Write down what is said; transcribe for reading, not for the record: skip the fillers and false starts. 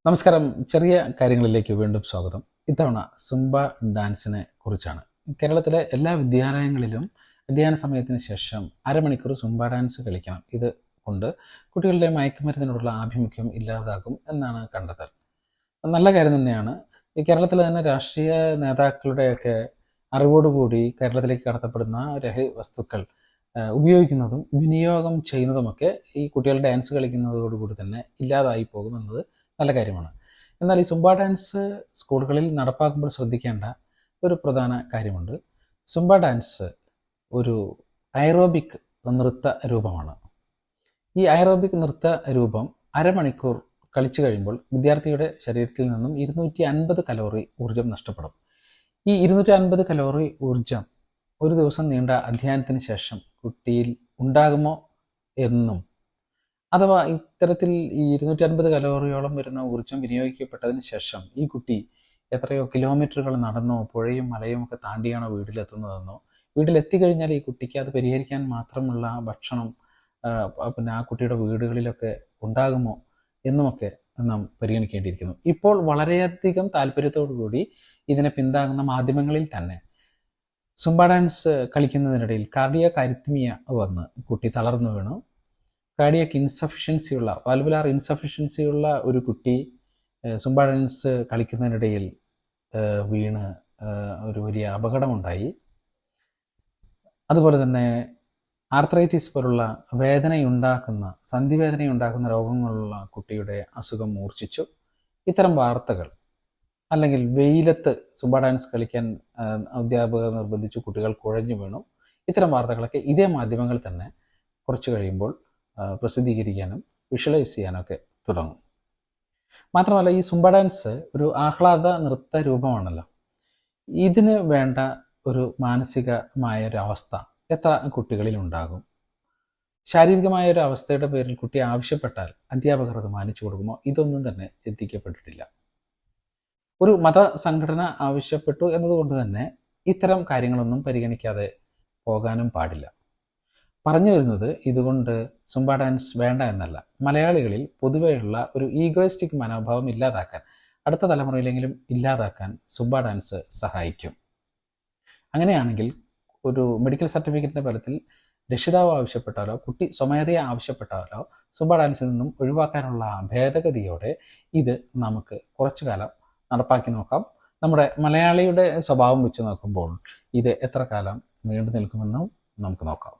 നമസ്കാരം. ചെറിയ കാര്യങ്ങളിലേക്ക് വീണ്ടും സ്വാഗതം. ഇത്തവണ സുംബ ഡാൻസിനെ കുറിച്ചാണ്. കേരളത്തിലെ എല്ലാ വിദ്യാലയങ്ങളിലും അധ്യയന സമയത്തിന് ശേഷം അരമണിക്കൂർ സുംബ ഡാൻസ് കളിക്കണം. ഇത് കൊണ്ട് കുട്ടികളുടെ മയക്കുമരുന്നിനോടുള്ള ആഭിമുഖ്യം ഇല്ലാതാകും എന്നാണ് കണ്ടെത്തൽ. നല്ല കാര്യം തന്നെയാണ്. ഈ കേരളത്തിലെ തന്നെ രാഷ്ട്രീയ നേതാക്കളുടെയൊക്കെ അറിവോടുകൂടി കേരളത്തിലേക്ക് കടത്തപ്പെടുന്ന വസ്തുക്കൾ ഉപയോഗിക്കുന്നതും വിനിയോഗം ചെയ്യുന്നതുമൊക്കെ ഈ കുട്ടികൾ ഡാൻസ് കളിക്കുന്നതോടുകൂടി തന്നെ ഇല്ലാതായി പോകുമെന്നത് നല്ല കാര്യമാണ്. എന്നാൽ ഈ സുംബ ഡാൻസ് സ്കൂളുകളിൽ നടപ്പാക്കുമ്പോൾ ശ്രദ്ധിക്കേണ്ട ഒരു പ്രധാന കാര്യമുണ്ട്. സുംബ ഡാൻസ് ഒരു ഐറോബിക് നൃത്ത രൂപമാണ്. ഈ ഐറോബിക് നൃത്ത രൂപം അരമണിക്കൂർ കളിച്ചു കഴിയുമ്പോൾ വിദ്യാർത്ഥിയുടെ ശരീരത്തിൽ നിന്നും 250 കലോറി ഊർജം നഷ്ടപ്പെടും. ഈ 250 കലോറി ഊർജം ഒരു ദിവസം നീണ്ട അധ്യയനത്തിന് ശേഷം കുട്ടിയിൽ ഉണ്ടാകുമോ എന്നും, അഥവാ ഇത്തരത്തിൽ ഈ 250 കലോറിയോളം വരുന്ന ഊർജം വിനിയോഗിക്കപ്പെട്ടതിന് ശേഷം ഈ കുട്ടി എത്രയോ കിലോമീറ്ററുകൾ നടന്നോ പുഴയും മലയും ഒക്കെ താണ്ടിയാണോ വീട്ടിലെത്തുന്നതെന്നോ, വീട്ടിലെത്തിക്കഴിഞ്ഞാൽ ഈ കുട്ടിക്ക് അത് പരിഹരിക്കാൻ മാത്രമുള്ള ഭക്ഷണം പിന്നെ ആ കുട്ടിയുടെ വീടുകളിലൊക്കെ ഉണ്ടാകുമോ എന്നുമൊക്കെ നാം പരിഗണിക്കേണ്ടിയിരിക്കുന്നു. ഇപ്പോൾ വളരെയധികം താല്പര്യത്തോടു കൂടി ഇതിനെ പിന്താങ്ങുന്ന മാധ്യമങ്ങളിൽ തന്നെ സുംബ ഡാൻസ് കളിക്കുന്നതിനിടയിൽ കാർഡിയാക് അരിത്മിയ വന്ന് കുട്ടി തളർന്നു വീണു, കാർഡിയാക് ഇൻസഫിഷ്യൻസിയുള്ള വാൽവുലാർ ഇൻസഫിഷ്യൻസിയുള്ള ഒരു കുട്ടി സുംബ ഡാൻസ് കളിക്കുന്നതിനിടയിൽ വീണ് ഒരു വലിയ അപകടമുണ്ടായി. അതുപോലെ തന്നെ ആർത്രൈറ്റിസ് പോലുള്ള സന്ധിവേദനയുണ്ടാക്കുന്ന രോഗങ്ങളുള്ള കുട്ടിയുടെ അസുഖം മൂർച്ഛിച്ചു. ഇത്തരം വാർത്തകൾ, അല്ലെങ്കിൽ വെയിലത്ത് സുംബ ഡാൻസ് കളിക്കാൻ അധ്യാപകർ നിർബന്ധിച്ചു കുട്ടികൾ കുഴഞ്ഞു വീണു, ഇത്തരം വാർത്തകളൊക്കെ ഇതേ മാധ്യമങ്ങൾ തന്നെ കുറച്ച് കഴിയുമ്പോൾ പ്രസിദ്ധീകരിക്കാനും വിഷ്വലൈസ് ചെയ്യാനൊക്കെ തുടങ്ങും. മാത്രമല്ല, ഈ സുംബ ഡാൻസ് ഒരു ആഹ്ലാദ നൃത്ത രൂപമാണല്ലോ. ഇതിന് വേണ്ട ഒരു മാനസികമായ ഒരു അവസ്ഥ എത്ര കുട്ടികളിൽ ഉണ്ടാകും? ശാരീരികമായ ഒരു അവസ്ഥയുടെ പേരിൽ കുട്ടി ആവശ്യപ്പെട്ടാൽ അധ്യാപകർ അത് മാനിച്ചു കൊടുക്കുമോ? ഇതൊന്നും തന്നെ ചിന്തിക്കപ്പെട്ടിട്ടില്ല. ഒരു മതസംഘടന ആവശ്യപ്പെട്ടു എന്നതുകൊണ്ട് തന്നെ ഇത്തരം കാര്യങ്ങളൊന്നും പരിഗണിക്കാതെ പോകാനും പാടില്ല. പറഞ്ഞു വരുന്നത് ഇതുകൊണ്ട് സുംബ ഡാൻസ് വേണ്ട എന്നല്ല. മലയാളികളിൽ പൊതുവെയുള്ള ഒരു ഈഗോയിസ്റ്റിക് മനോഭാവം ഇല്ലാതാക്കാൻ, അടുത്ത തലമുറയിലെങ്കിലും ഇല്ലാതാക്കാൻ സുംബ ഡാൻസ് സഹായിക്കും. അങ്ങനെയാണെങ്കിൽ ഒരു മെഡിക്കൽ സർട്ടിഫിക്കറ്റിൻ്റെ ഫലത്തിൽ രക്ഷിതാവ് ആവശ്യപ്പെട്ടാലോ കുട്ടി സ്വമേധയാ ആവശ്യപ്പെട്ടാലോ സുംബ ഡാൻസിൽ നിന്നും ഒഴിവാക്കാനുള്ള ഭേദഗതിയോടെ ഇത് നമുക്ക് കുറച്ചു കാലം നടപ്പാക്കി നോക്കാം. നമ്മുടെ മലയാളിയുടെ സ്വഭാവം വെച്ച് നോക്കുമ്പോൾ ഇത് എത്ര കാലം നീണ്ടു നിൽക്കുമെന്നും നമുക്ക് നോക്കാം.